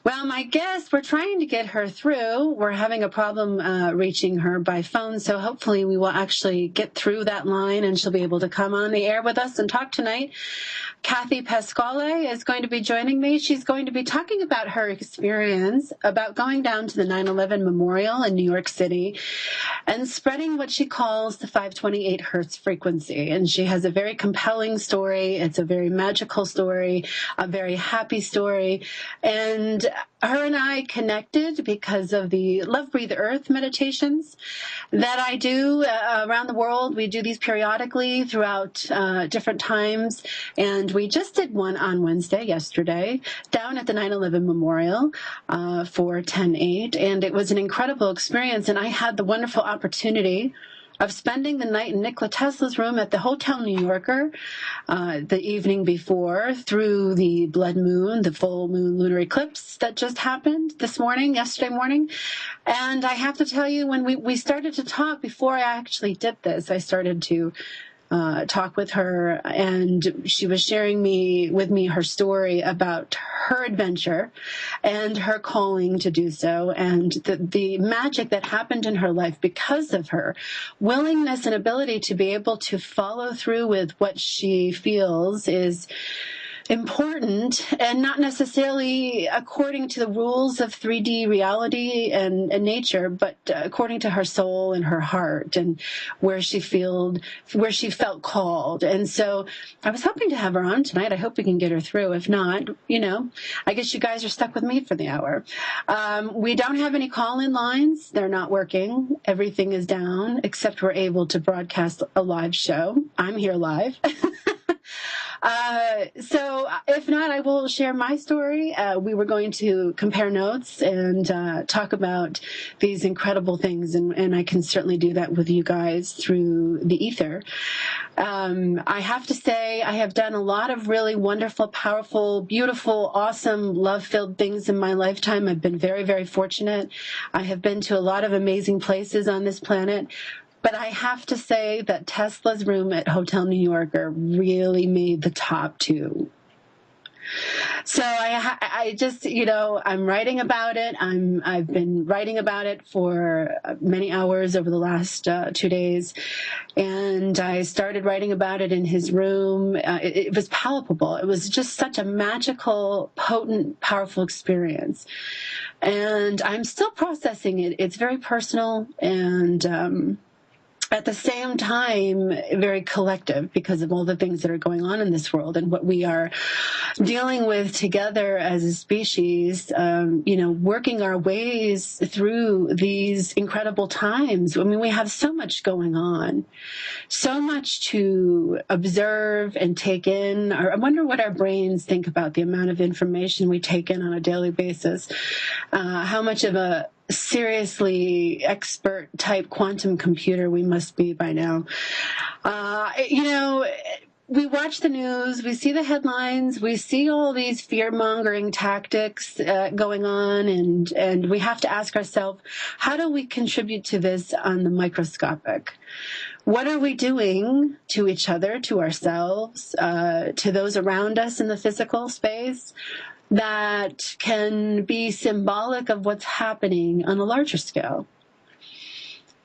Well, my guest, we're trying to get her through. We're having a problem reaching her by phone, so hopefully we will actually get through that line and she'll be able to come on the air with us and talk tonight. Cathy Pascale is going to be joining me. She's going to be talking about her experience about going down to the 9/11 Memorial in New York City and spreading what she calls the 528 hertz frequency. And she has a very compelling story. It's a very magical story, a very happy story. And her and I connected because of the Love Breathe Earth meditations that I do around the world. We do these periodically throughout different times. And we just did one on Wednesday, yesterday, down at the 9/11 Memorial for 10/8. And it was an incredible experience. And I had the wonderful opportunity of spending the night in Nikola Tesla's room at the Hotel New Yorker the evening before through the blood moon, the full moon lunar eclipse that just happened yesterday morning. And I have to tell you, when we started to talk, before I actually did this, I started to talk with her, and she was sharing with me her story about her adventure and her calling to do so, and the magic that happened in her life because of her willingness and ability to be able to follow through with what she feels is important, and not necessarily according to the rules of 3D reality and nature, but according to her soul and her heart and where she felt called. And so I was hoping to have her on tonight. I hope we can get her through. If not, I guess you guys are stuck with me for the hour. We don't have any call-in lines. They're not working. Everything is down, except we're able to broadcast a live show. I'm here live. So if not, I will share my story. We were going to compare notes and talk about these incredible things, and I can certainly do that with you guys through the ether. I have to say I have done a lot of really wonderful, powerful, beautiful, awesome, love-filled things in my lifetime. I've been very, very fortunate. I have been to a lot of amazing places on this planet. But I have to say that Tesla's room at Hotel New Yorker really made the top two. So I just, I'm writing about it. I've been writing about it for many hours over the last 2 days. And I started writing about it in his room. It was palpable. It was just such a magical, potent, powerful experience. And I'm still processing it. It's very personal and, at the same time, very collective because of all the things that are going on in this world and what we are dealing with together as a species, working our ways through these incredible times. I mean, we have so much going on, so much to observe and take in. I wonder what our brains think about the amount of information we take in on a daily basis, how much of a seriously expert type quantum computer we must be by now. We watch the news, we see the headlines, we see all these fear-mongering tactics going on, and we have to ask ourselves, how do we contribute to this on the microscopic? What are we doing to each other, to ourselves, to those around us in the physical space that can be symbolic of what's happening on a larger scale?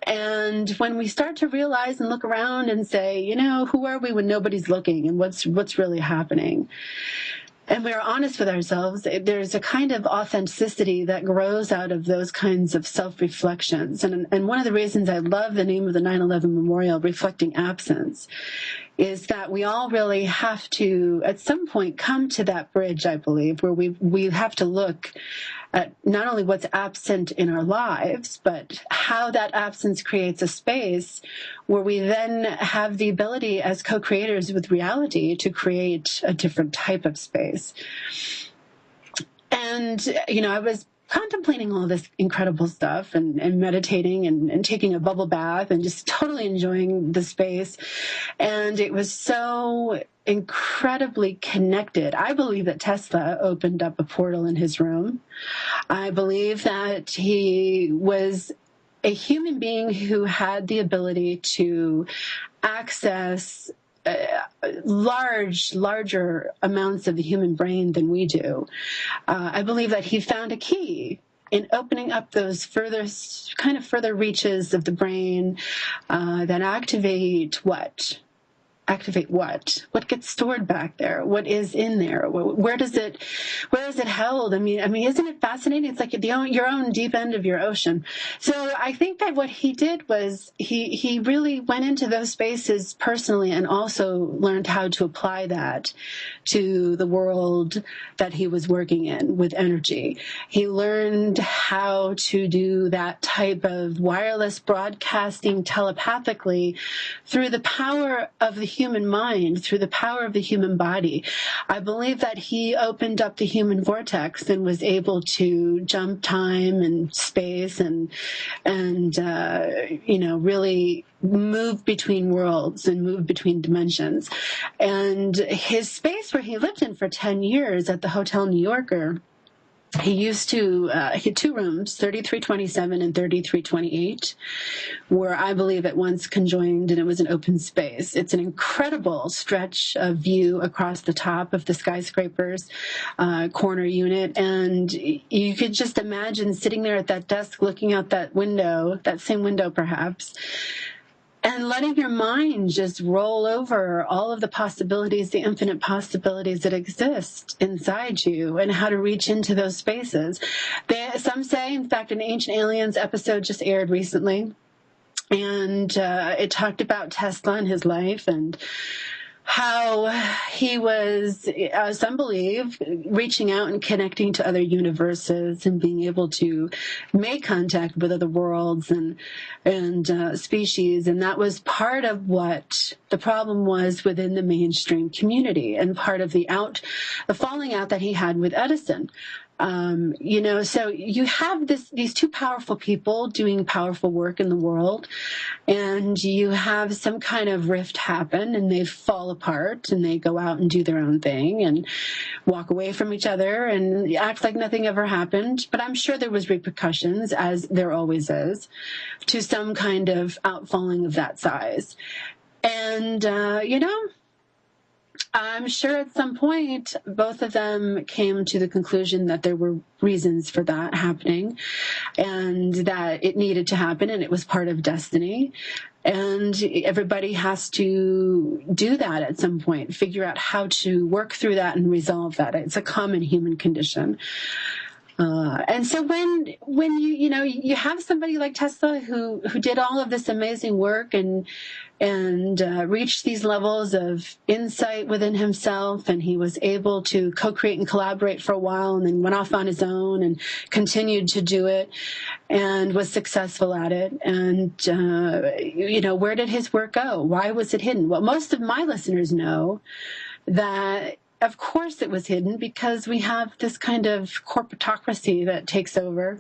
And when we start to realize and look around and say, who are we when nobody's looking, and what's really happening? And we're honest with ourselves, there's a kind of authenticity that grows out of those kinds of self-reflections. And one of the reasons I love the name of the 9/11 Memorial, Reflecting Absence, is that we all really have to, at some point, come to that bridge, I believe, where we have to look at not only what's absent in our lives, but how that absence creates a space where we then have the ability as co-creators with reality to create a different type of space. And, I was contemplating all this incredible stuff and meditating and taking a bubble bath and just totally enjoying the space. And it was so incredibly connected. I believe that Tesla opened up a portal in his room. I believe that he was a human being who had the ability to access larger amounts of the human brain than we do. I believe that he found a key in opening up those further reaches of the brain that activate what? Activate what? What gets stored back there? What is in there? Where is it held? I mean, isn't it fascinating? It's like your own deep end of your ocean. So I think that what he did was he really went into those spaces personally and also learned how to apply that to the world that he was working in with energy. He learned how to do that type of wireless broadcasting telepathically through the power of the human mind, through the power of the human body. I believe that he opened up the human vortex and was able to jump time and space and really move between worlds and move between dimensions. And his space where he lived in for 10 years at the Hotel New Yorker, he had two rooms, 3327 and 3328, were, I believe, at once conjoined, and it was an open space. It's an incredible stretch of view across the top of the skyscraper's corner unit, and you could just imagine sitting there at that desk looking out that window, that same window perhaps, and letting your mind just roll over all of the possibilities, the infinite possibilities that exist inside you, and how to reach into those spaces. Some say, in fact, an Ancient Aliens episode just aired recently, and it talked about Tesla and his life and how he was, some believe, reaching out and connecting to other universes and being able to make contact with other worlds and species. And that was part of what the problem was within the mainstream community and part of the falling out that he had with Edison. So you have these two powerful people doing powerful work in the world, and you have some kind of rift happen and they fall apart and they go out and do their own thing and walk away from each other and act like nothing ever happened. But I'm sure there was repercussions, as there always is, to some kind of outfalling of that size. And, I'm sure at some point both of them came to the conclusion that there were reasons for that happening and that it needed to happen and it was part of destiny. And everybody has to do that at some point, figure out how to work through that and resolve that. It's a common human condition. And so when you have somebody like Tesla who did all of this amazing work and reached these levels of insight within himself, and he was able to co-create and collaborate for a while and then went off on his own and continued to do it and was successful at it. And, where did his work go? Why was it hidden? Well, most of my listeners know that of course it was hidden because we have this kind of corporatocracy that takes over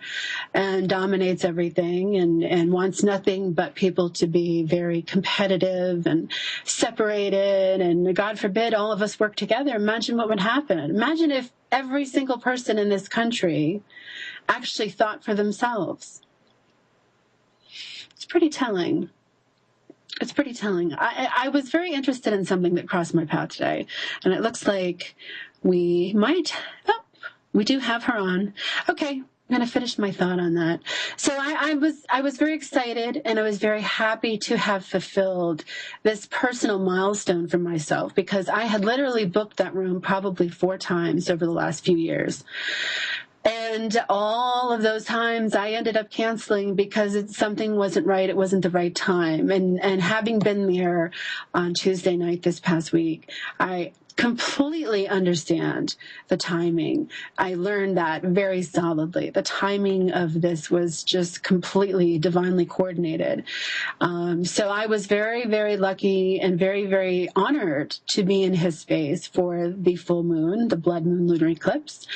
and dominates everything and wants nothing but people to be very competitive and separated. And God forbid all of us work together. Imagine what would happen. Imagine if every single person in this country actually thought for themselves. It's pretty telling. It's pretty telling. I was very interested in something that crossed my path today, and it looks like we do have her on. Okay, I'm going to finish my thought on that. So I was very excited, and I was very happy to have fulfilled this personal milestone for myself, because I had literally booked that room probably 4 times over the last few years. And all of those times I ended up canceling because something wasn't right. It wasn't the right time. And having been there on Tuesday night this past week, I completely understand the timing. I learned that very solidly. The timing of this was just completely divinely coordinated. So I was very, very lucky and very, very honored to be in his space for the full moon, the blood moon lunar eclipse.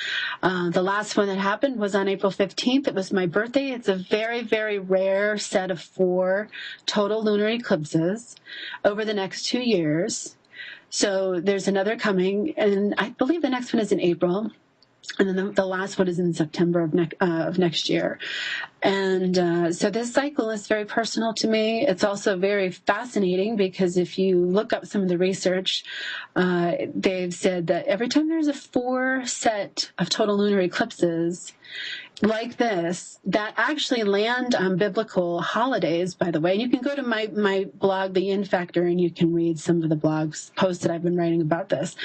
The last one that happened was on April 15th. It was my birthday. It's a very, very rare set of 4 total lunar eclipses over the next 2 years. So there's another coming, and I believe the next one is in April, and then the last one is in September of next year. And so this cycle is very personal to me. It's also very fascinating because if you look up some of the research, they've said that every time there's a 4 set of total lunar eclipses like this, that actually land on biblical holidays, by the way. And you can go to my blog, The In Factor, and you can read some of the blogs posts that I've been writing about this,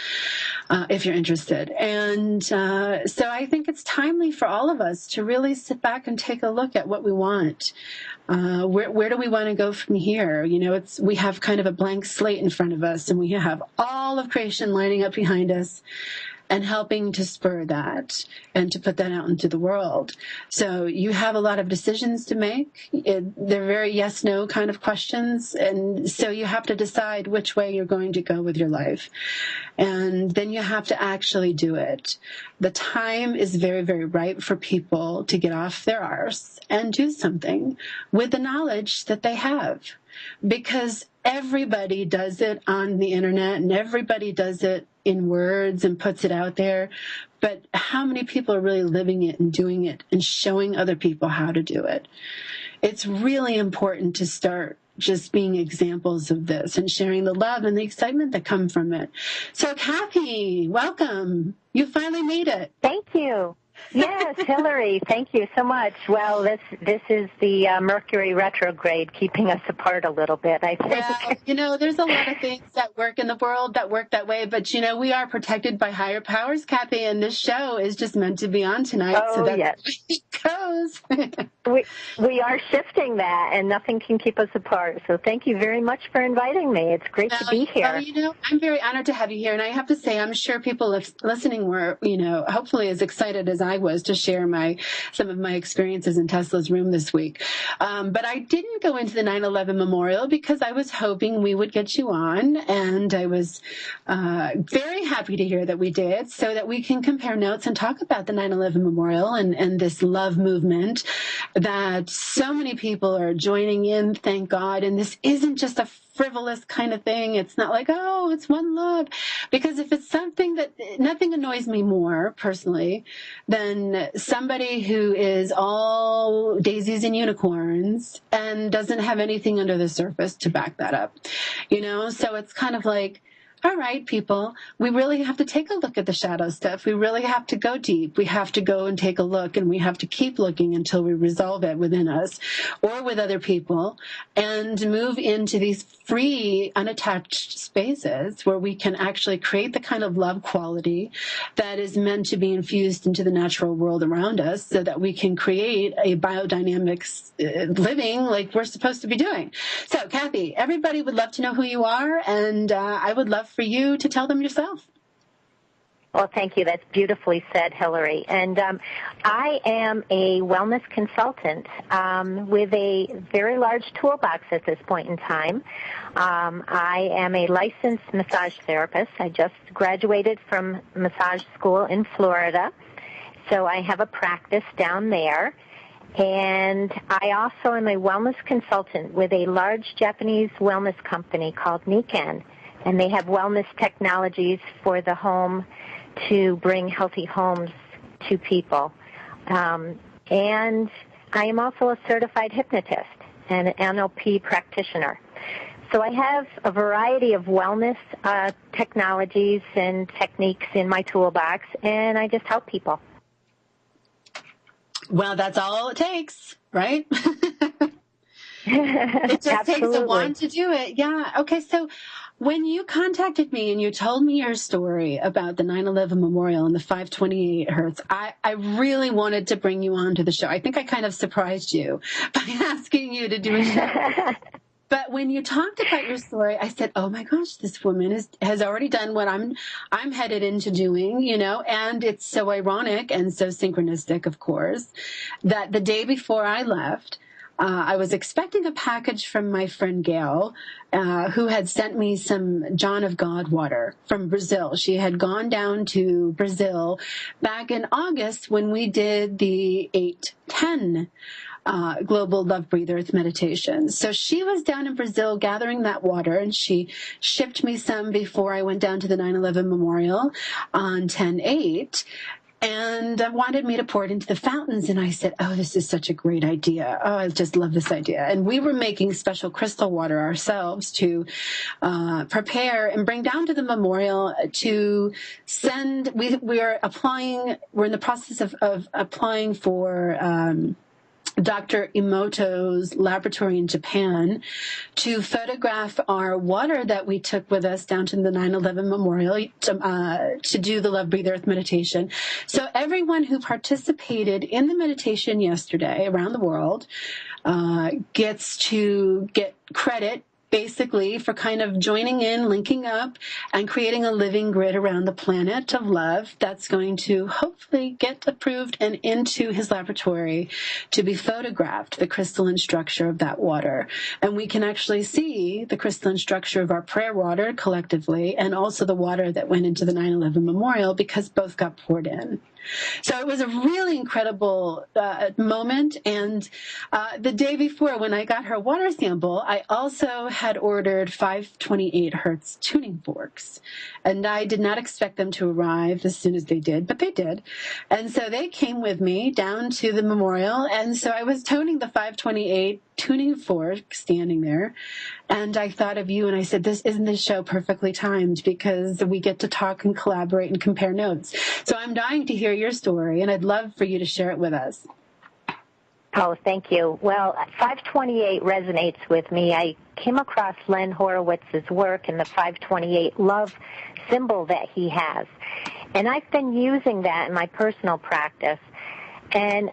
if you're interested. And so I think it's timely for all of us to really sit back and take a look at what we want. Where do we want to go from here? You know, we have kind of a blank slate in front of us, and we have all of creation lining up behind us and helping to spur that and to put that out into the world. So you have a lot of decisions to make. They're very yes-no kind of questions. And so you have to decide which way you're going to go with your life. And then you have to actually do it. The time is very, very ripe for people to get off their arse and do something with the knowledge that they have. Because everybody does it on the internet and everybody does it in words and puts it out there. But how many people are really living it and doing it and showing other people how to do it? It's really important to start just being examples of this and sharing the love and the excitement that come from it. So, Cathy, welcome. You finally made it. Thank you. Yes, Hillary, thank you so much. Well, this is the Mercury retrograde keeping us apart a little bit, I think. Well, you know, there's a lot of things that work in the world that work that way, but, you know, we are protected by higher powers, Cathy, and this show is just meant to be on tonight. Oh, so that's yes. How it goes. We are shifting that, and nothing can keep us apart. So thank you very much for inviting me. It's great to be here. Well, you know, I'm very honored to have you here, and I have to say, I'm sure people listening were, you know, hopefully as excited as I was to share some of my experiences in Tesla's room this week. But I didn't go into the 9/11 memorial because I was hoping we would get you on, and I was very happy to hear that we did, so that we can compare notes and talk about the 9/11 memorial and this love movement that so many people are joining in, thank God. And this isn't just a frivolous kind of thing. It's not like, oh, it's one love. Because if it's something that, nothing annoys me more personally than somebody who is all daisies and unicorns and doesn't have anything under the surface to back that up. You know, so it's kind of like, all right, people, we really have to take a look at the shadow stuff. We really have to go deep. We have to go and take a look, and we have to keep looking until we resolve it within us or with other people and move into these free, unattached spaces where we can actually create the kind of love quality that is meant to be infused into the natural world around us so that we can create a biodynamic living like we're supposed to be doing. So, Cathy, everybody would love to know who you are, and I would love for you to tell them yourself. Well, thank you. That's beautifully said, Hillary. And I am a wellness consultant with a very large toolbox at this point in time. I am a licensed massage therapist. I just graduated from massage school in Florida, so I have a practice down there. And I also am a wellness consultant with a large Japanese wellness company called Nikken, and they have wellness technologies for the home to bring healthy homes to people. And I am also a certified hypnotist and an NLP practitioner. So I have a variety of wellness technologies and techniques in my toolbox, and I just help people. Well, that's all it takes, right? It just takes a want to do it. Yeah. Okay. So when you contacted me and you told me your story about the 9/11 memorial and the 528 hertz, I really wanted to bring you on to the show. I think I kind of surprised you by asking you to do a show. But when you talked about your story, I said, "Oh my gosh, this woman has already done what I'm headed into doing," you know. And it's so ironic and so synchronistic, of course, that the day before I left, I was expecting a package from my friend Gail, who had sent me some John of God water from Brazil. She had gone down to Brazil back in August when we did the 810 Global Love Breathe Earth meditation. So she was down in Brazil gathering that water, and she shipped me some before I went down to the 9/11 memorial on 10/8. and wanted me to pour it into the fountains. And I said, oh, this is such a great idea. Oh, I just love this idea. And we were making special crystal water ourselves to prepare and bring down to the memorial to send. We're in the process of applying for Dr. Emoto's laboratory in Japan to photograph our water that we took with us down to the 9/11 memorial to do the Love Breathe Earth meditation. So everyone who participated in the meditation yesterday around the world gets to get credit basically for kind of joining in, linking up, and creating a living grid around the planet of love that's going to hopefully get approved and into his laboratory to be photographed, the crystalline structure of that water. And we can actually see the crystalline structure of our prayer water collectively, and also the water that went into the 9/11 memorial, because both got poured in. So it was a really incredible moment. And the day before, when I got her water sample, I also had ordered 528 hertz tuning forks. And I did not expect them to arrive as soon as they did, but they did. And so they came with me down to the memorial. And so I was toning the 528 tuning fork standing there. And I thought of you, and I said, isn't this show perfectly timed, because we get to talk and collaborate and compare notes. So I'm dying to hear your story, and I'd love for you to share it with us. Oh, thank you. Well, 528 resonates with me. I came across Len Horowitz's work and the 528 love symbol that he has. And I've been using that in my personal practice. And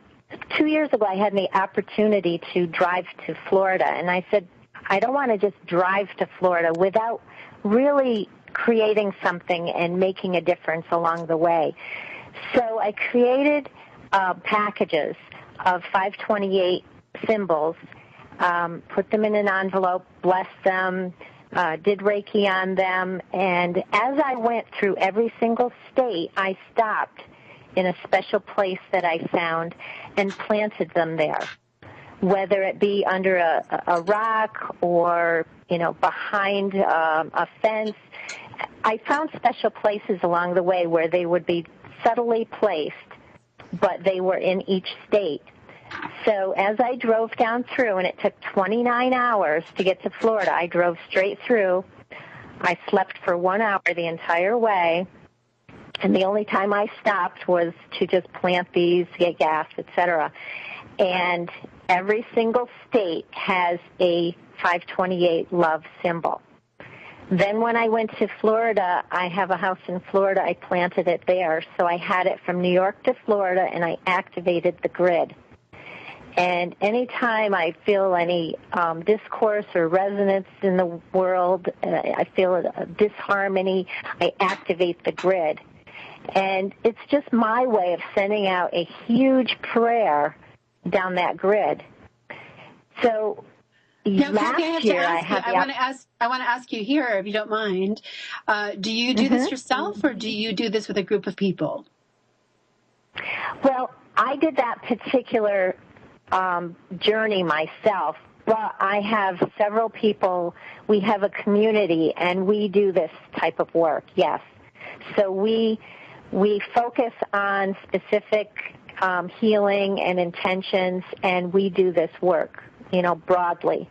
2 years ago, I had the opportunity to drive to Florida, and I said, I don't want to just drive to Florida without really creating something and making a difference along the way. So I created packages of 528 symbols, put them in an envelope, blessed them, did Reiki on them, and as I went through every single state, I stopped in a special place that I found and planted them there, whether it be under a rock or, behind a fence. I found special places along the way where they would be subtly placed, but they were in each state. So as I drove down through, and it took 29 hours to get to Florida, I drove straight through. I slept for 1 hour the entire way, and the only time I stopped was to just plant these, get gas, etc. And every single state has a 528 love symbol. Then when I went to Florida, I have a house in Florida, I planted it there. So I had it from New York to Florida, and I activated the grid. And anytime I feel any discourse or resonance in the world, I feel a disharmony, I activate the grid. And it's just my way of sending out a huge prayer down that grid. So last year I want to ask you here, if you don't mind, do you do this yourself, or do you do this with a group of people? Well, I did that particular journey myself, but I have several people. We have a community, and we do this type of work, yes. So we focus on specific healing and intentions, and we do this work, broadly.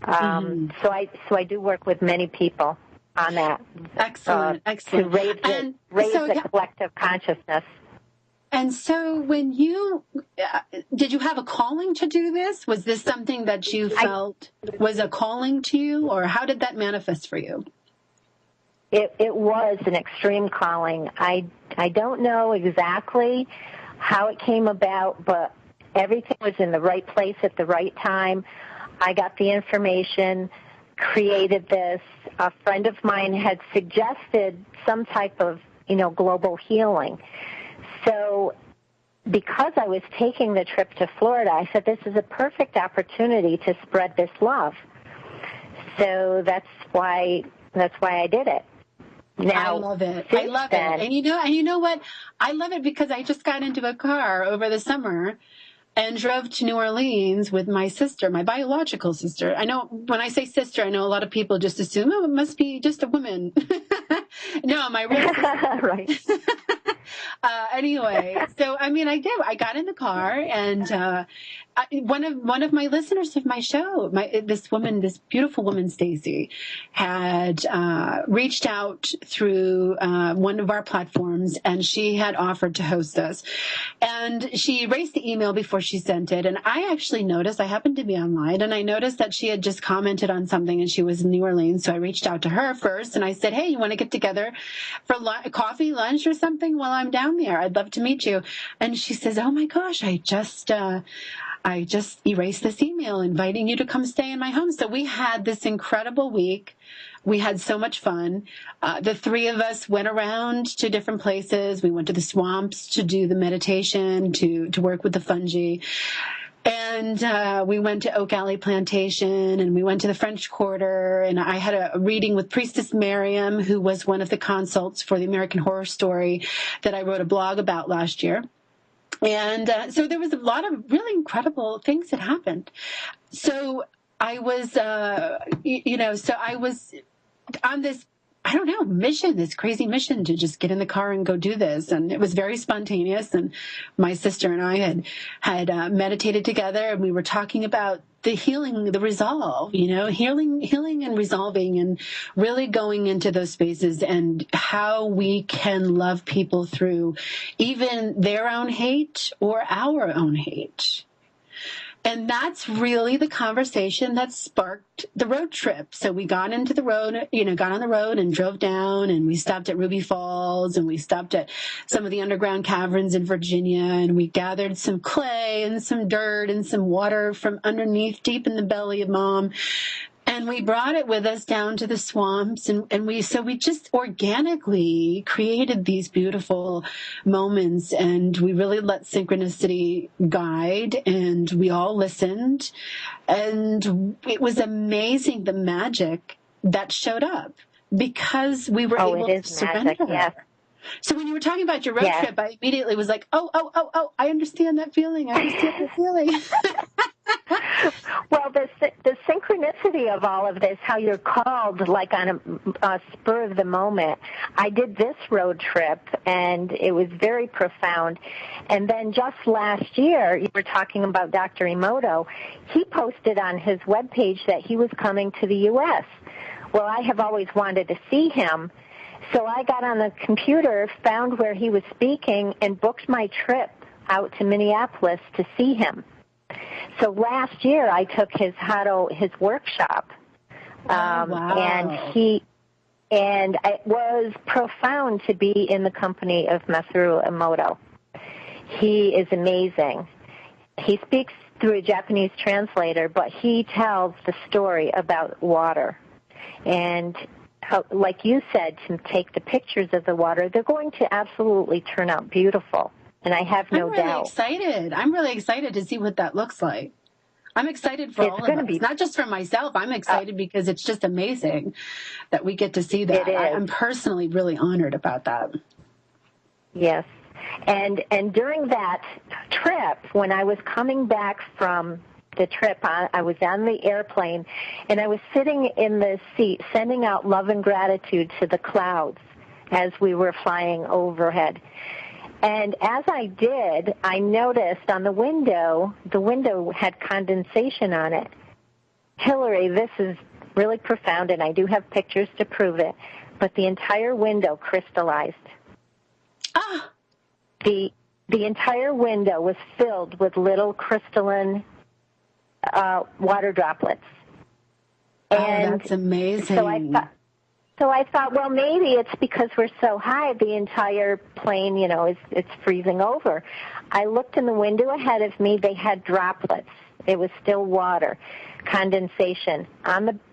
So I do work with many people on that. Excellent. To raise the collective consciousness. And so when did you have a calling to do this? Was this something that you felt was a calling to you, or how did that manifest for you? It was an extreme calling. I don't know exactly how it came about, but everything was in the right place at the right time. I got the information, created this. A friend of mine had suggested some type of, global healing. So because I was taking the trip to Florida, I said, this is a perfect opportunity to spread this love. So that's why I did it. Now, I love it. And you know what? I love it because I just got into a car over the summer and drove to New Orleans with my sister, my biological sister. I know when I say sister, I know a lot of people just assume, it must be just a woman. No, my real sister. Right. Anyway, so I mean, I did. I got in the car, and one of my listeners of my show, this beautiful woman, Stacy, had reached out through one of our platforms, and she had offered to host us. And she erased the email before she sent it. And I actually noticed, I happened to be online, and I noticed that she had just commented on something, and she was in New Orleans. So I reached out to her first, and I said, hey, you want to get together for coffee, lunch, or something while I'm down there? I'd love to meet you. And she says, oh my gosh, I just erased this email inviting you to come stay in my home. So we had this incredible week. We had so much fun. The three of us went around to different places. We went to the swamps to do the meditation, to work with the fungi. And we went to Oak Alley Plantation, and we went to the French Quarter, and I had a reading with Priestess Miriam, who was one of the consults for the American Horror Story that I wrote a blog about last year. And so there was a lot of really incredible things that happened. So I was, so I was on this, I don't know, mission, this crazy mission to just get in the car and go do this. And it was very spontaneous. And my sister and I had meditated together, and we were talking about the healing, the resolve, healing and resolving, and really going into those spaces and how we can love people through even their own hate or our own hate. And that's really the conversation that sparked the road trip. So we got on the road and drove down, and we stopped at Ruby Falls, and we stopped at some of the underground caverns in Virginia, and we gathered some clay and some dirt and some water from underneath, deep in the belly of Mom. And we brought it with us down to the swamps, and we just organically created these beautiful moments, and we really let synchronicity guide, and we all listened, and it was amazing, the magic that showed up because we were able to surrender. Magic, yes. So when you were talking about your road trip, I immediately was like, oh, I understand that feeling. Well, the synchronicity of all of this, how you're called like on a spur of the moment. I did this road trip, and it was very profound. And then just last year, you were talking about Dr. Emoto. He posted on his webpage that he was coming to the U.S. Well, I have always wanted to see him. So I got on the computer, found where he was speaking, and booked my trip out to Minneapolis to see him. So last year I took his workshop, wow. and it was profound to be in the company of Masaru Emoto. He is amazing. He speaks through a Japanese translator, but he tells the story about water. And like you said, to take the pictures of the water, they're going to absolutely turn out beautiful. And I have no doubt. I'm really excited to see what that looks like. I'm excited for all of us, not just for myself. I'm excited because it's just amazing that we get to see that. I'm personally really honored about that. Yes. And during that trip, when I was coming back from the trip, I was on the airplane, and I was sitting in the seat sending out love and gratitude to the clouds as we were flying overhead. And as I did, I noticed on the window had condensation on it. Hillary, this is really profound, and I do have pictures to prove it, but the entire window crystallized. Ah! The entire window was filled with little crystalline water droplets. And that's amazing. So I thought, well, maybe it's because we're so high, the entire plane, it's freezing over. I looked in the window ahead of me. They had droplets. It was still water, condensation.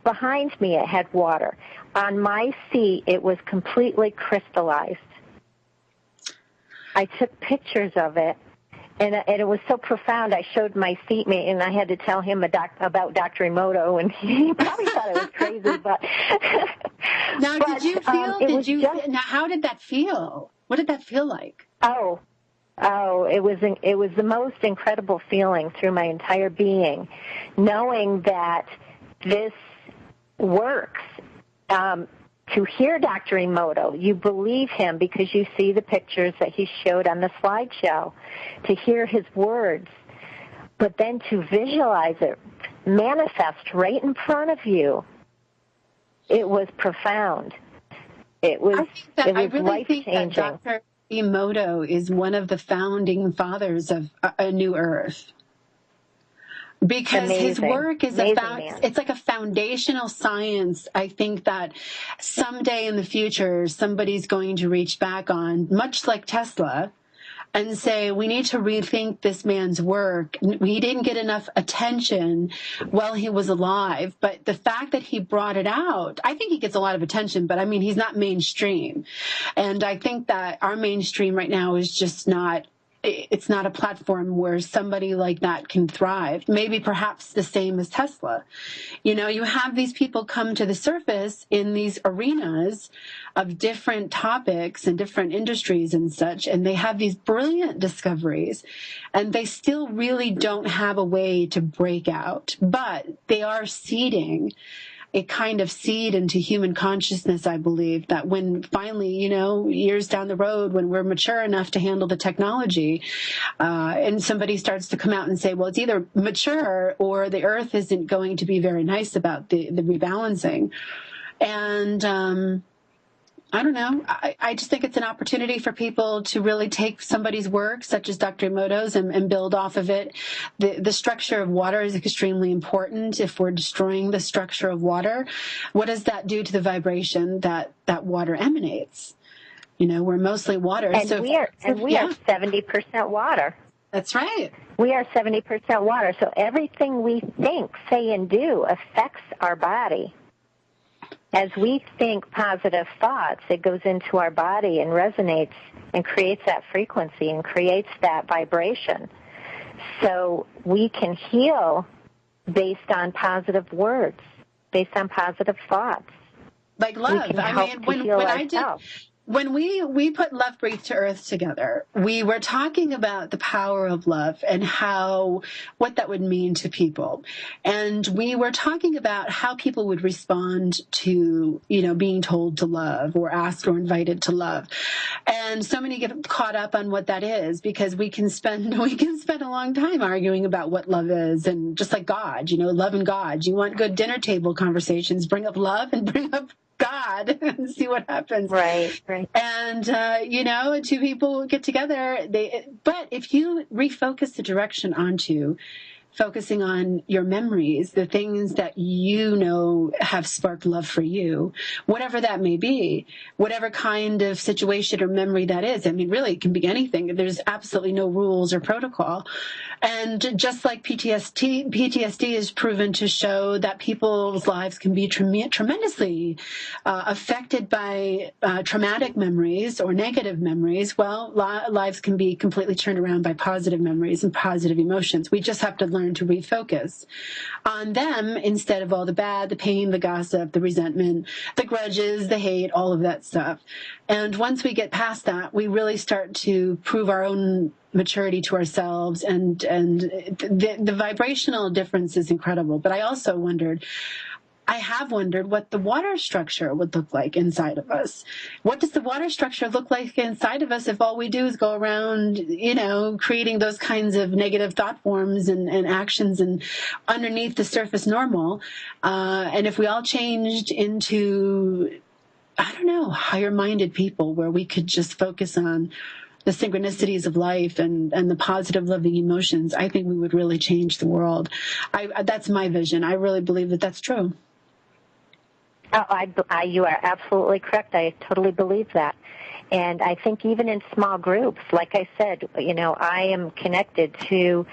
Behind me, it had water. On my seat, it was completely crystallized. I took pictures of it. And it was so profound, I showed my seatmate, and I had to tell him about Dr. Emoto, and he probably thought I was crazy. But now, did you feel? Now, how did that feel? What did that feel like? Oh, it was the most incredible feeling through my entire being, knowing that this works. to hear Dr. Emoto. You believe him because you see the pictures that he showed on the slideshow, to hear his words, but then to visualize it manifest right in front of you. It was profound. It was life-changing. Dr. Emoto is one of the founding fathers of A New Earth. Because his work is it's like a foundational science. I think that someday in the future, somebody's going to reach back on, much like Tesla, and say, we need to rethink this man's work. He didn't get enough attention while he was alive, but the fact that he brought it out, I think he gets a lot of attention, but I mean, he's not mainstream. And I think that our mainstream right now is just it's not a platform where somebody like that can thrive. Maybe perhaps the same as Tesla. You know, you have these people come to the surface in these arenas of different topics and different industries and such, and they have these brilliant discoveries, and they still really don't have a way to break out, but they are seeding a kind of seed into human consciousness, I believe, that when finally, you know, years down the road, when we're mature enough to handle the technology, and somebody starts to come out and say, well, it's either mature or the earth isn't going to be very nice about the rebalancing. And I don't know. I just think it's an opportunity for people to really take somebody's work, such as Dr. Emoto's, and build off of it. The structure of water is extremely important. If we're destroying the structure of water, what does that do to the vibration that water emanates? You know, we're mostly water. And we are 70% water. That's right. We are 70% water. So everything we think, say, and do affects our body. As we think positive thoughts, it goes into our body and resonates and creates that frequency and creates that vibration. So we can heal based on positive words, based on positive thoughts. Like love. When we put Love Breathe to Earth together, we were talking about the power of love and what that would mean to people. And we were talking about how people would respond to, you know, being told to love or asked or invited to love. And so many get caught up on what that is, because we can spend a long time arguing about what love is. And just like God, you know, love and God. You want good dinner table conversations, bring up love and bring up God and see what happens. Right. And, you know, two people get together. But if you refocus the direction onto focusing on your memories, the things that you know have sparked love for you, whatever that may be, whatever kind of situation or memory that is. I mean, really, it can be anything. There's absolutely no rules or protocol. And just like PTSD is proven to show that people's lives can be tremendously affected by traumatic memories or negative memories. Well, lives can be completely turned around by positive memories and positive emotions. We just have to learn to refocus on them instead of all the bad, the pain, the gossip, the resentment, the grudges, the hate, all of that stuff. And once we get past that, we really start to prove our own maturity to ourselves, and the vibrational difference is incredible. But I have wondered what the water structure would look like inside of us. What does the water structure look like inside of us if all we do is go around, you know, creating those kinds of negative thought forms and actions and underneath the surface normal? And if we all changed into, I don't know, higher-minded people where we could just focus on the synchronicities of life and the positive loving emotions, I think we would really change the world. That's my vision. I really believe that that's true. You are absolutely correct. I totally believe that. And I think even in small groups, like I said, you know, I am connected to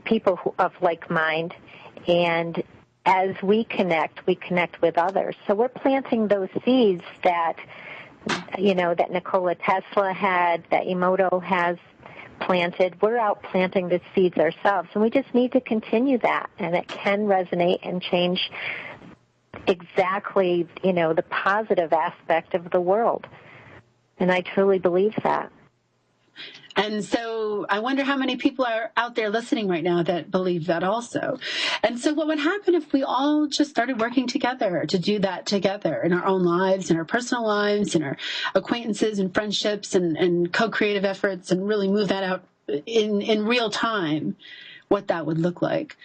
people of like mind, and as we connect with others. So we're planting those seeds that, you know, that Nikola Tesla had, that Emoto has planted. We're out planting the seeds ourselves, and we just need to continue that, and it can resonate and change exactly, you know, the positive aspect of the world. And I truly believe that. And so I wonder how many people are out there listening right now that believe that also. And so what would happen if we all just started working together to do that together in our own lives, in our personal lives, in our acquaintances and friendships and co-creative efforts, and really move that out in real time, what that would look like.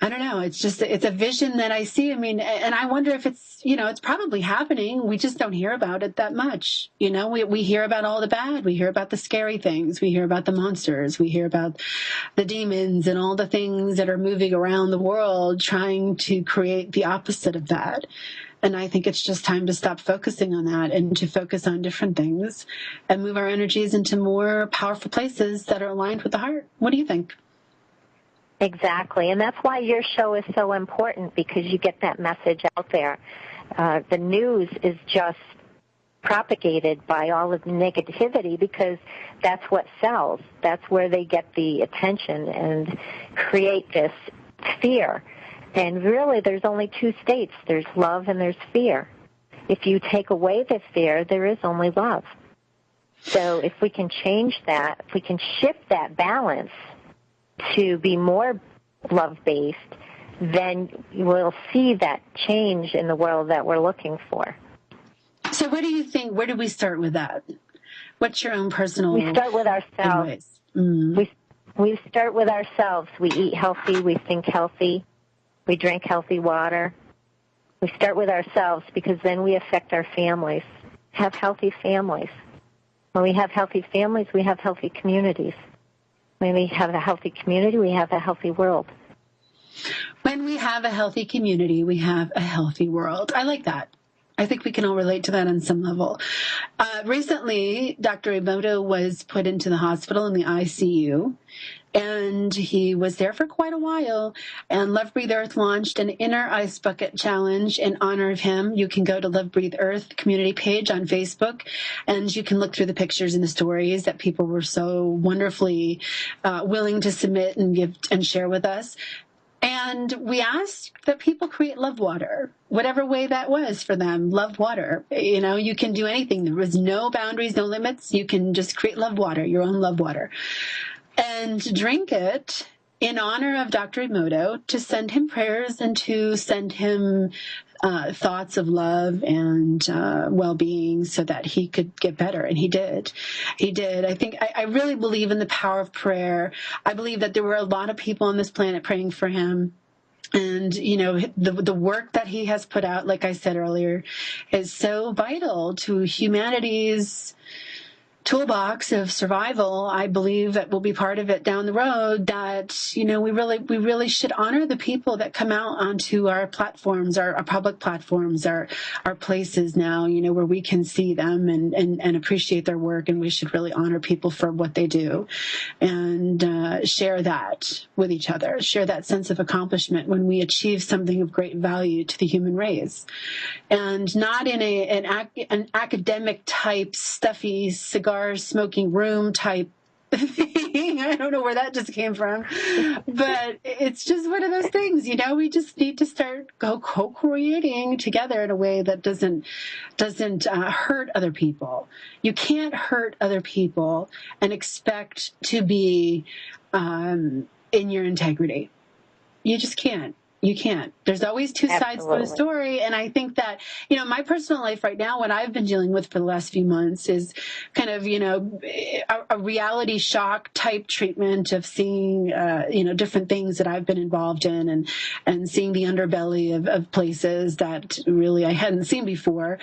I don't know. It's a vision that I see. I mean, and I wonder if it's, it's probably happening. We just don't hear about it that much. We hear about all the bad. We hear about the scary things. We hear about the monsters. We hear about the demons and all the things that are moving around the world trying to create the opposite of that. And I think it's just time to stop focusing on that and to focus on different things and move our energies into more powerful places that are aligned with the heart. What do you think? Exactly, and that's why your show is so important, because you get that message out there. The news is just propagated by all of the negativity because that's what sells. That's where they get the attention and create this fear. And really, there's only two states. There's love and there's fear. If you take away the fear, there is only love. So if we can change that, if we can shift that balance to be more love-based, then we'll see that change in the world that we're looking for. So what do you think? Where do we start with that? What's your own personal We start with ourselves. We start with ourselves. We eat healthy. We think healthy. We drink healthy water. We start with ourselves because then we affect our families. Have healthy families. When we have healthy families, we have healthy communities. When we have a healthy community, we have a healthy world. When we have a healthy community, we have a healthy world. I like that. I think we can all relate to that on some level. Recently, Dr. Emoto was put into the hospital in the ICU, and he was there for quite a while. And Love Breathe Earth launched an Inner Ice Bucket Challenge in honor of him. You can go to Love Breathe Earth community page on Facebook, and you can look through the pictures and the stories that people were so wonderfully willing to submit and give and share with us. And we asked that people create love water, whatever way that was for them. Love water. You can do anything. There was no boundaries, no limits. You can just create love water, your own love water, and drink it in honor of Dr. Emoto, to send him prayers and to send him thoughts of love and well-being so that he could get better. And he did. I think I really believe in the power of prayer. I believe that there were a lot of people on this planet praying for him. And, the work that he has put out, like I said earlier, is so vital to humanity's toolbox of survival. I believe that will be part of it down the road, that, we really should honor the people that come out onto our platforms, our public platforms, our places now, where we can see them and appreciate their work. And we should really honor people for what they do and share that with each other, share that sense of accomplishment when we achieve something of great value to the human race, and not in an academic type, stuffy cigar smoking room type thing. I don't know where that just came from, but it's just one of those things, we just need to start co-creating together in a way that doesn't hurt other people. You can't hurt other people and expect to be in your integrity. You just can't. You can't. There's always two sides to the story. And I think that, my personal life right now, what I've been dealing with for the last few months is kind of, a reality shock type treatment of seeing, different things that I've been involved in and seeing the underbelly of places that really I hadn't seen before,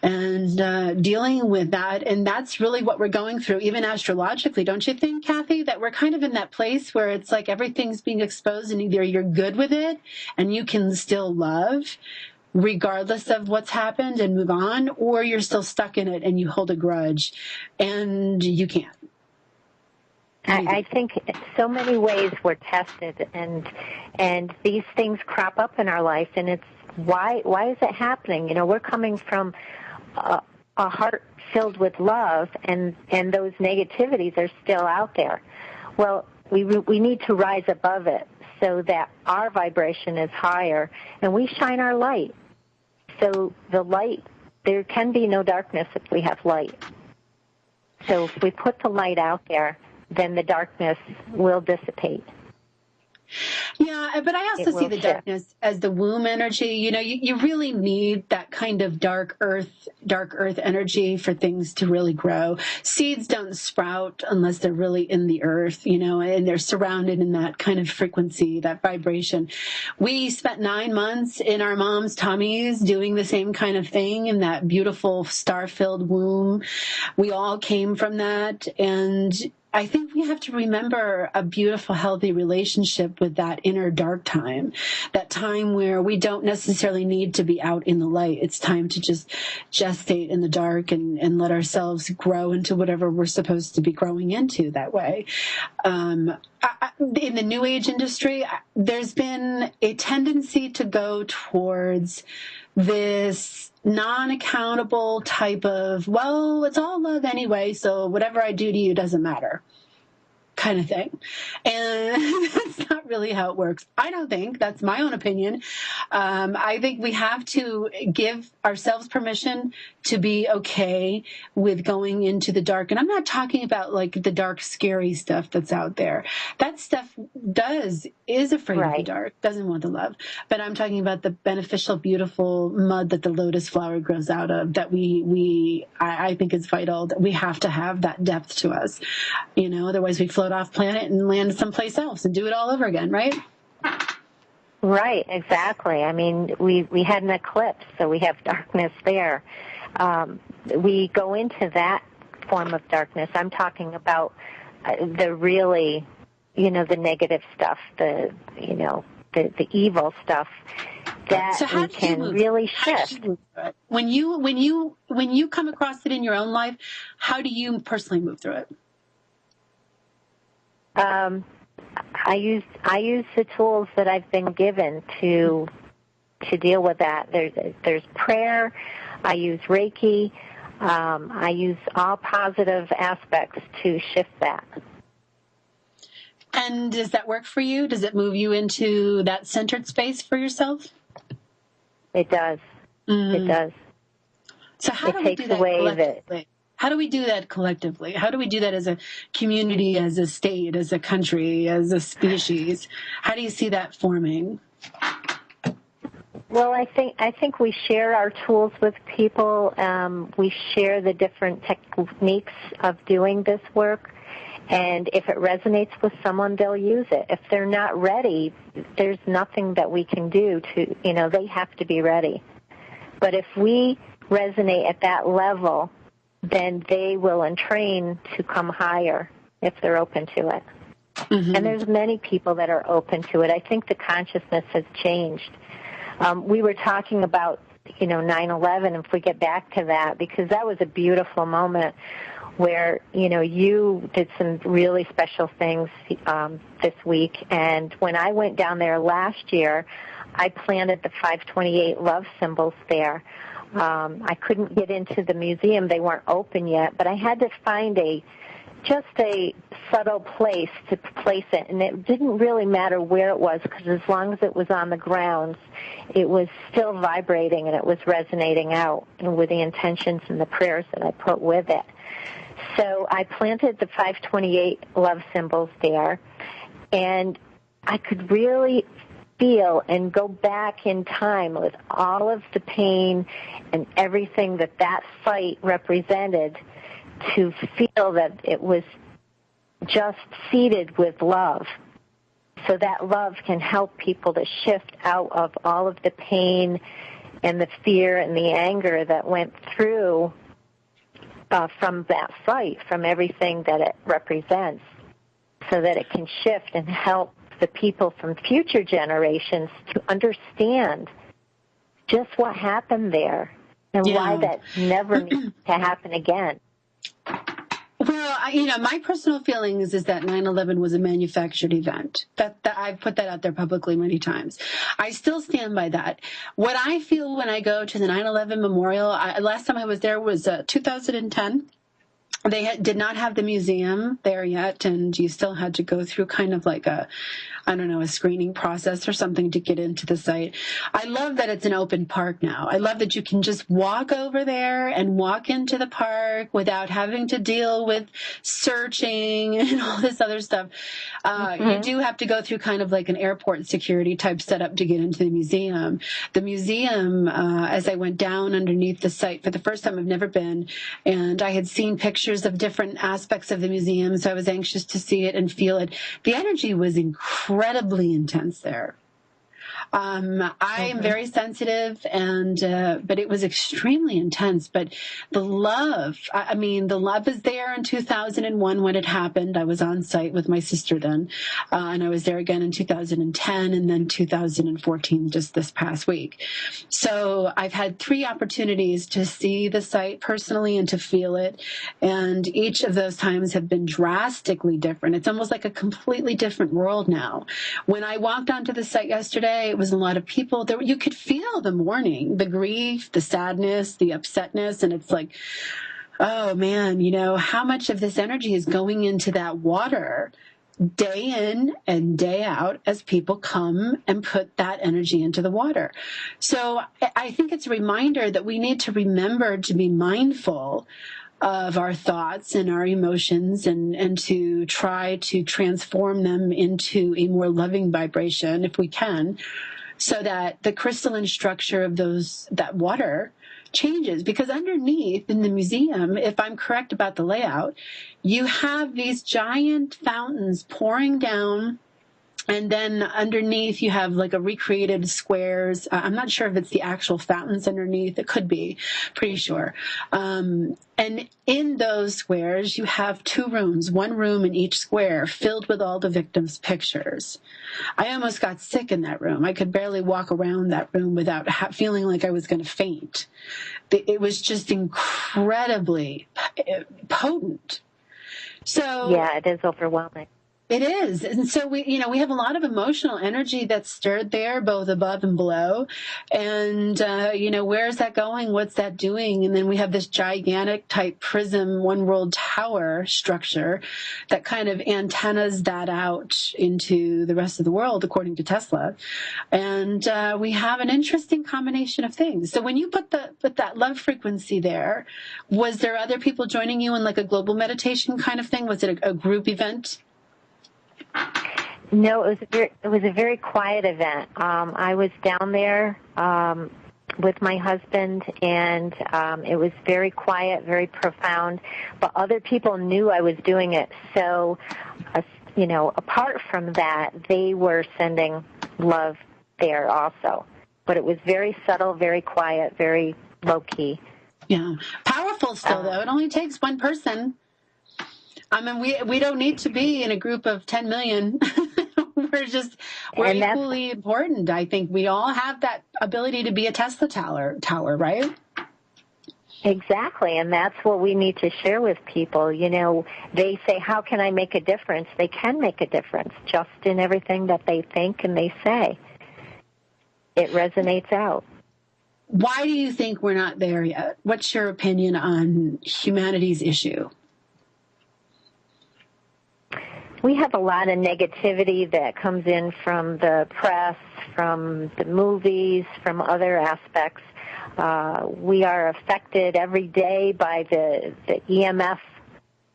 and dealing with that. And that's really what we're going through, even astrologically. Don't you think, Cathy, that we're kind of in that place where it's like everything's being exposed and either you're good with it and you can still love regardless of what's happened and move on, or you're still stuck in it and you hold a grudge and you can't. I think in so many ways we're tested, and these things crop up in our life, and it's why is it happening? We're coming from a heart filled with love, and those negativities are still out there. Well, we need to rise above it so that our vibration is higher, and we shine our light. So the light, there can be no darkness if we have light. So if we put the light out there, then the darkness will dissipate. Yeah, but I also see the darkness as the womb energy. You know, you really need that kind of dark earth energy for things to really grow. Seeds don't sprout unless they're really in the earth, you know, and they're surrounded in that kind of frequency, that vibration. We spent 9 months in our mom's tummies doing the same kind of thing in that beautiful star-filled womb. We all came from that, and I think we have to remember a beautiful, healthy relationship with that inner dark time, that time where we don't necessarily need to be out in the light. It's time to just gestate in the dark and let ourselves grow into whatever we're supposed to be growing into that way. In the New Age industry, there's been a tendency to go towards this non-accountable type of, well, it's all love anyway, so whatever I do to you doesn't matter kind of thing. And that's not really how it works. I don't think. That's my own opinion. I think we have to give ourselves permission to be okay with going into the dark. And I'm not talking about like the dark, scary stuff that's out there. That stuff is afraid of the dark, doesn't want the love. But I'm talking about the beneficial, beautiful mud that the lotus flower grows out of, that I think is vital, that we have to have that depth to us. You know, otherwise we float off planet and land someplace else and do it all over again, right? Right, exactly. I mean, we had an eclipse, so we have darkness there. We go into that form of darkness. I'm talking about the really, you know, the negative stuff, the evil stuff that so we can really shift. When you come across it in your own life, how do you personally move through it? I use the tools that I've been given to deal with that. There's prayer. I use Reiki. I use all positive aspects to shift that. And does that work for you? Does it move you into that centered space for yourself? It does. It does. So how do we do that collectively? How do we do that collectively? How do we do that as a community, as a state, as a country, as a species? How do you see that forming? Well, I think we share our tools with people. We share the different techniques of doing this work. And if it resonates with someone, they'll use it. If they're not ready, there's nothing that we can do to, you know, they have to be ready. But if we resonate at that level, then they will entrain to come higher if they're open to it. Mm-hmm. And there's many people that are open to it. I think the consciousness has changed. We were talking about, 9/11, if we get back to that, because that was a beautiful moment where, you did some really special things this week. And when I went down there last year, I planted the 528 love symbols there. I couldn't get into the museum. They weren't open yet, but I had to find just a subtle place to place it, and it didn't really matter where it was, because as long as it was on the grounds, it was still vibrating and it was resonating out with the intentions and the prayers that I put with it. So I planted the 528 love symbols there, and I could really feel and go back in time with all of the pain and everything that site represented, to feel that it was just seeded with love. So that love can help people to shift out of all of the pain and the fear and the anger that went through from that site, from everything that it represents, so that it can shift and help the people from future generations to understand just what happened there and why that never needs to happen again. Well, my personal feelings is that 9/11 was a manufactured event. That I've put that out there publicly many times. I still stand by that. What I feel when I go to the 9/11 memorial, last time I was there was 2010. They did not have the museum there yet, and you still had to go through kind of like a screening process or something to get into the site. I love that it's an open park now. I love that you can just walk over there and walk into the park without having to deal with searching and all this other stuff. You do have to go through kind of like an airport security type setup to get into the museum. The museum, as I went down underneath the site for the first time, I've never been, and I had seen pictures of different aspects of the museum, so I was anxious to see it and feel it. The energy was incredibly intense there. I am very sensitive, but it was extremely intense. But the love is there in 2001 when it happened. I was on site with my sister then, and I was there again in 2010 and then 2014, just this past week. So I've had 3 opportunities to see the site personally and to feel it, and each of those times have been drastically different. It's almost like a completely different world now. When I walked onto the site yesterday, it was a lot of people there. You could feel the mourning, the grief, the sadness, the upsetness. And it's like, oh man, how much of this energy is going into that water day in and day out as people come and put that energy into the water. So I think it's a reminder that we need to remember to be mindful of our thoughts and our emotions and to try to transform them into a more loving vibration if we can, so that the crystalline structure of that water changes. Because underneath in the museum, if I'm correct about the layout, you have these giant fountains pouring down, and then underneath you have like a recreated squares. I'm not sure if it's the actual fountains underneath. It could be, pretty sure. And in those squares, you have 2 rooms, 1 room in each square filled with all the victims' pictures. I almost got sick in that room. I could barely walk around that room without feeling like I was going to faint. It was just incredibly potent. So yeah, it is overwhelming. It is. And so we have a lot of emotional energy that's stirred there, both above and below. And, where is that going? What's that doing? And then we have this gigantic type prism, one world tower structure that kind of antennas that out into the rest of the world, according to Tesla. And, we have an interesting combination of things. So when you put that love frequency there, was there other people joining you in like a global meditation kind of thing? Was it a group event? No, it was a very quiet event. I was down there with my husband, and it was very quiet, very profound. But other people knew I was doing it, so apart from that, they were sending love there also. But it was very subtle, very quiet, very low key. Yeah, powerful still though. It only takes one person. I mean, we don't need to be in a group of 10 million. we're equally important. I think we all have that ability to be a Tesla tower, right? Exactly, and that's what we need to share with people. They say, how can I make a difference? They can make a difference just in everything that they think and they say. It resonates out. Why do you think we're not there yet? What's your opinion on humanity's issue? We have a lot of negativity that comes in from the press, from the movies, from other aspects. We are affected every day by the EMF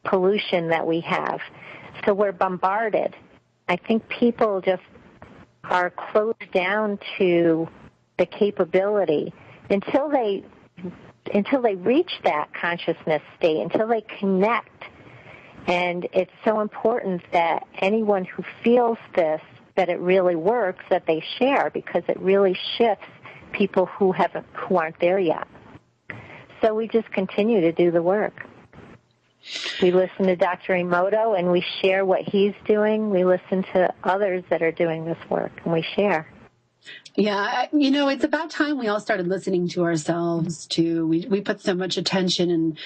pollution that we have. So we're bombarded. I think people just are closed down to the capability until they reach that consciousness state, until they connect. And it's so important that anyone who feels this, that it really works, that they share, because it really shifts people who aren't there yet. So we just continue to do the work. We listen to Dr. Emoto, and we share what he's doing. We listen to others that are doing this work, and we share. Yeah, it's about time we all started listening to ourselves, too. We put so much attention and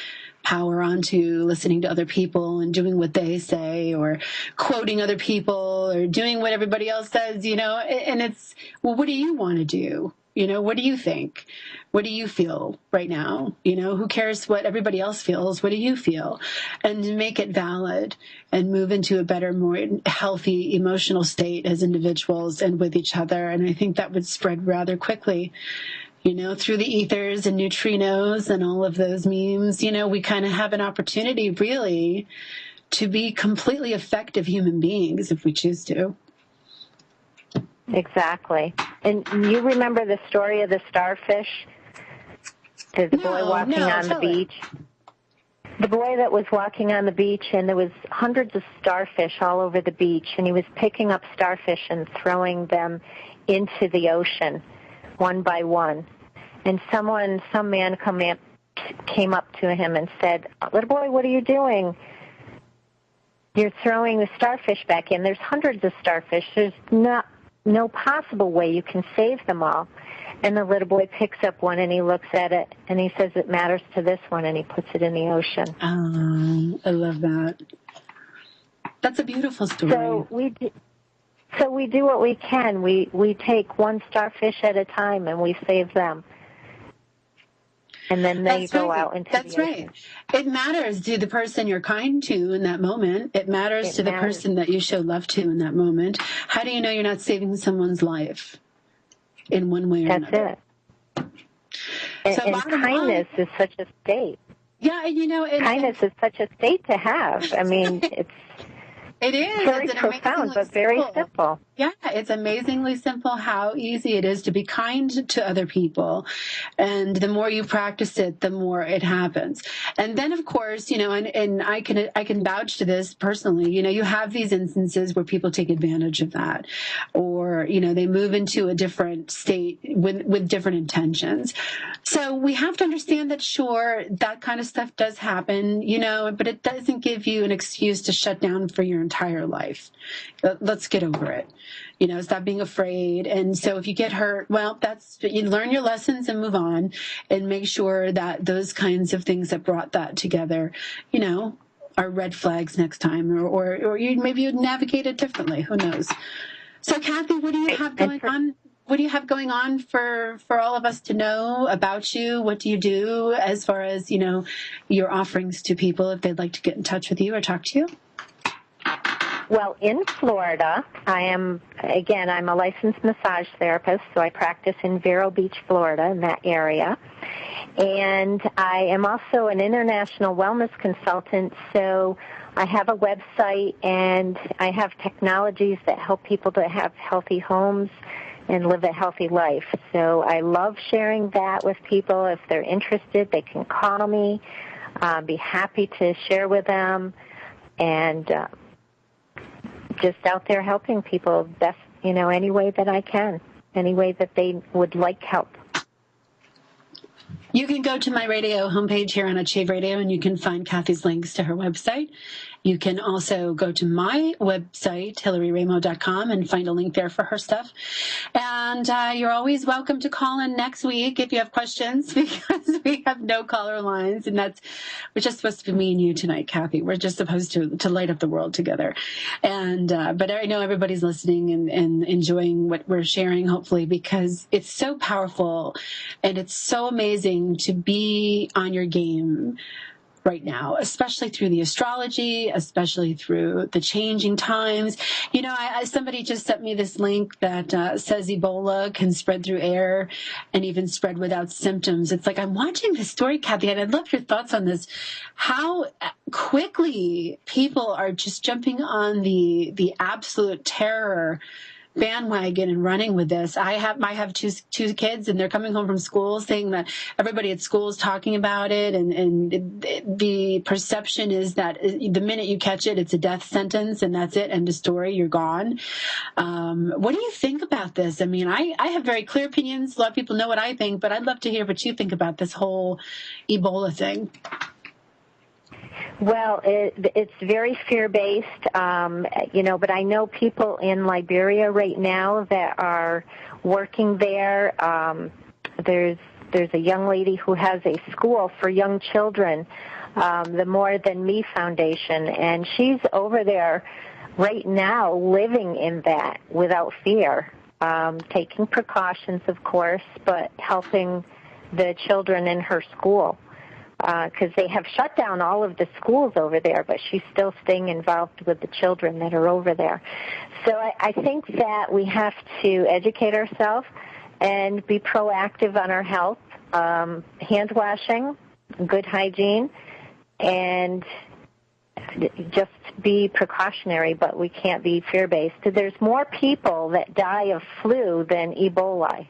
power onto listening to other people and doing what they say or quoting other people or doing what everybody else says, and it's, well, what do you want to do? What do you think? What do you feel right now? Who cares what everybody else feels? What do you feel? And to make it valid and move into a better, more healthy emotional state as individuals and with each other. And I think that would spread rather quickly, through the ethers and neutrinos and all of those memes. We kind of have an opportunity really to be completely effective human beings if we choose to. Exactly. And you remember the story of the starfish? The boy walking on the beach? The boy that was walking on the beach, and there was hundreds of starfish all over the beach, and he was picking up starfish and throwing them into the ocean one by one. And some man came up to him and said, "Little boy, what are you doing? You're throwing the starfish back in. There's hundreds of starfish. There's no possible way you can save them all." And the little boy picks up one and he looks at it and he says, "It matters to this one," and he puts it in the ocean. Oh, I love that. That's a beautiful story. So we do what we can. We take one starfish at a time and we save them. And then they go out into the ocean. That's right. It matters to the person you're kind to in that moment. It matters to the person that you show love to in that moment. How do you know you're not saving someone's life in one way or another? That's it. And kindness is such a state. Yeah, kindness is such a state to have. I mean, it is very profound, but very simple. Yeah, it's amazingly simple how easy it is to be kind to other people. And the more you practice it, the more it happens. And then, of course, and I can vouch to this personally, you have these instances where people take advantage of that, or, they move into a different state with different intentions. So we have to understand that, sure, that kind of stuff does happen, but it doesn't give you an excuse to shut down for your entire life. Let's get over it. Stop being afraid. And so if you get hurt, well, you learn your lessons and move on and make sure that those kinds of things that brought that together, are red flags next time, or maybe you'd navigate it differently. Who knows? So Cathy, what do you have going on? What do you have going on for all of us to know about you? What do you do as far as, your offerings to people if they'd like to get in touch with you or talk to you? Well, in Florida, I'm a licensed massage therapist, so I practice in Vero Beach, Florida, in that area. And I am also an international wellness consultant, so I have a website and I have technologies that help people to have healthy homes and live a healthy life. So I love sharing that with people. If they're interested, they can call me. I'd be happy to share with them. And just out there helping people best, any way that I can, any way that they would like help. You can go to my radio homepage here on Achieve Radio, and you can find Cathy's links to her website. You can also go to my website, HillaryRaimo.com, and find a link there for her stuff. And you're always welcome to call in next week if you have questions, because we have no caller lines, and we're just supposed to be me and you tonight, Cathy. We're just supposed to light up the world together. And but I know everybody's listening and enjoying what we're sharing, hopefully, because it's so powerful and it's so amazing to be on your game right now, especially through the astrology, especially through the changing times. Somebody just sent me this link that says Ebola can spread through air and even spread without symptoms. It's like, I'm watching this story, Cathy, and I'd love your thoughts on this. How quickly people are just jumping on the absolute terror bandwagon and running with this. I have two kids, and they're coming home from school saying that everybody at school is talking about it, and the perception is that the minute you catch it, it's a death sentence, and that's it, end of story, you're gone. What do you think about this? I mean, I have very clear opinions. A lot of people know what I think, but I'd love to hear what you think about this whole Ebola thing. Well, it's very fear-based, but I know people in Liberia right now that are working there. There's a young lady who has a school for young children, the More Than Me Foundation, and she's over there right now living in that without fear. taking precautions, of course, but helping the children in her school, because they have shut down all of the schools over there, but she's still staying involved with the children that are over there. So I think that we have to educate ourselves and be proactive on our health, hand washing, good hygiene, and just be precautionary, but we can't be fear-based. There's more people that die of flu than Ebola.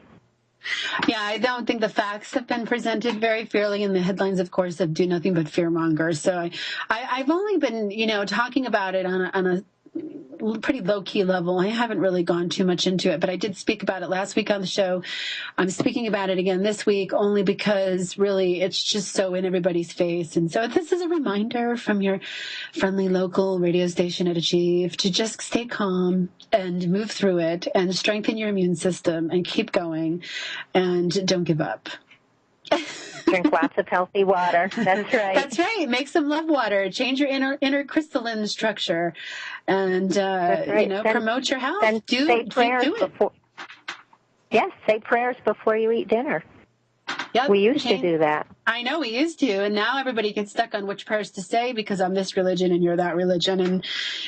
Yeah, I don't think the facts have been presented very fairly, and the headlines, of course, have do nothing but fearmonger. So I've only been, talking about it on a pretty low-key level. I haven't really gone too much into it, but I did speak about it last week on the show. I'm speaking about it again this week only because really it's just so in everybody's face. And so this is a reminder from your friendly local radio station at Achieve to just stay calm and move through it and strengthen your immune system and keep going and don't give up. Drink lots of healthy water. That's right. That's right. Make some love water. Change your inner crystalline structure, and right. promote your health. And say prayers before. Yes, say prayers before you eat dinner. Yep. We used to do that. I know we used to, and now everybody gets stuck on which prayers to say because I'm this religion and you're that religion, and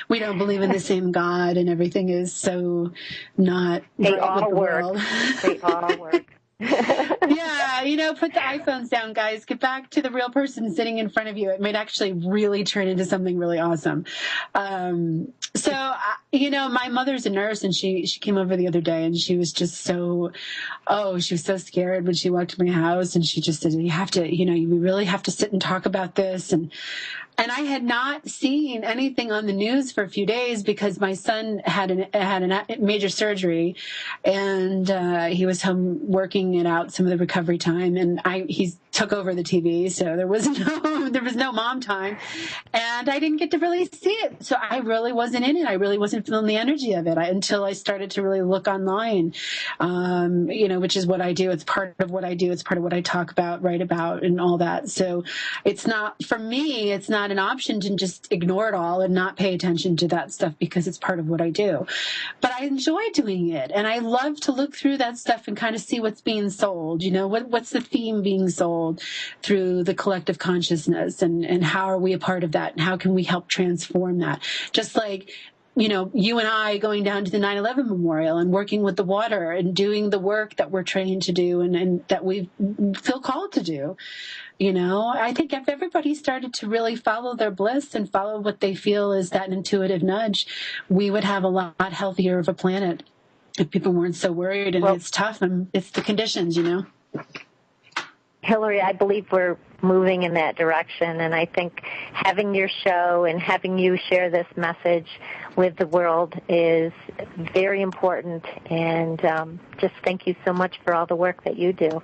we don't believe in the same God, and everything is so not. They all work. They all work. Yeah, put the iPhones down, guys. Get back to the real person sitting in front of you. It might actually really turn into something really awesome. My mother's a nurse, and she came over the other day, and she was just she was so scared when she walked to my house, and she just said, we really have to sit and talk about this. And I had not seen anything on the news for a few days because my son had a major surgery, and he was home working it out some of the recovery time, and he took over the TV, so there was no mom time, and I didn't get to really see it. So I really wasn't in it. I really wasn't feeling the energy of it until I started to really look online, which is what I do. It's part of what I do. It's part of what I talk about, write about, and all that. So it's not an option to just ignore it all and not pay attention to that stuff because it's part of what I do. But I enjoy doing it, and I love to look through that stuff and kind of see what's being sold. What's the theme being sold through the collective consciousness, and how are we a part of that, and how can we help transform that? Just like you and I going down to the 9/11 memorial and working with the water and doing the work that we're trained to do and that we feel called to do. I think if everybody started to really follow their bliss and follow what they feel is that intuitive nudge, we would have a lot healthier of a planet if people weren't so worried. And it's tough, and it's the conditions, Hillary, I believe we're moving in that direction, and I think having your show and having you share this message with the world is very important, and just thank you so much for all the work that you do.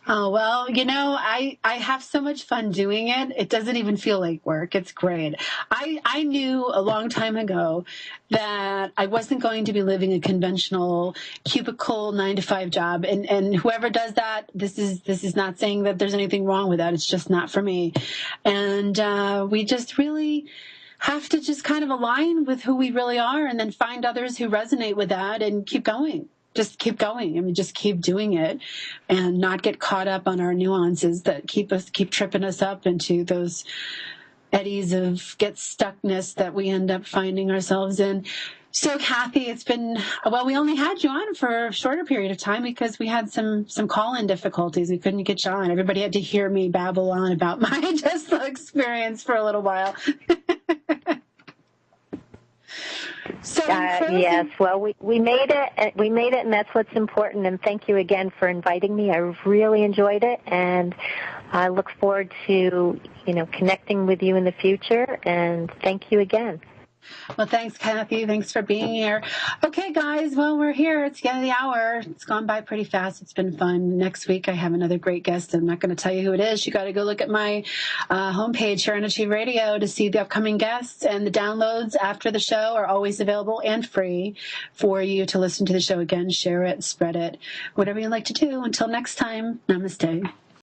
Oh, well, I have so much fun doing it. It doesn't even feel like work. It's great. I knew a long time ago that I wasn't going to be living a conventional cubicle 9-to-5 job. And whoever does that, this is not saying that there's anything wrong with that. It's just not for me. And we just really have to just kind of align with who we really are, and then find others who resonate with that and keep going. Just keep going. I mean, just keep doing it and not get caught up on our nuances that keep tripping us up into those eddies of get stuckness that we end up finding ourselves in. So, Cathy, it's been, we only had you on for a shorter period of time because we had some call-in difficulties. We couldn't get you on. Everybody had to hear me babble on about my Tesla experience for a little while. So yes, well, we made it. We made it, and that's what's important. And thank you again for inviting me. I really enjoyed it, and I look forward to connecting with you in the future. And thank you again. Well, thanks, Cathy. Thanks for being here. Okay, guys. Well, we're here. It's the end of the hour. It's gone by pretty fast. It's been fun. Next week, I have another great guest. I'm not going to tell you who it is. You got to go look at my homepage here on Achieve Radio to see the upcoming guests. And the downloads after the show are always available and free for you to listen to the show again, share it, spread it, whatever you like to do. Until next time, namaste.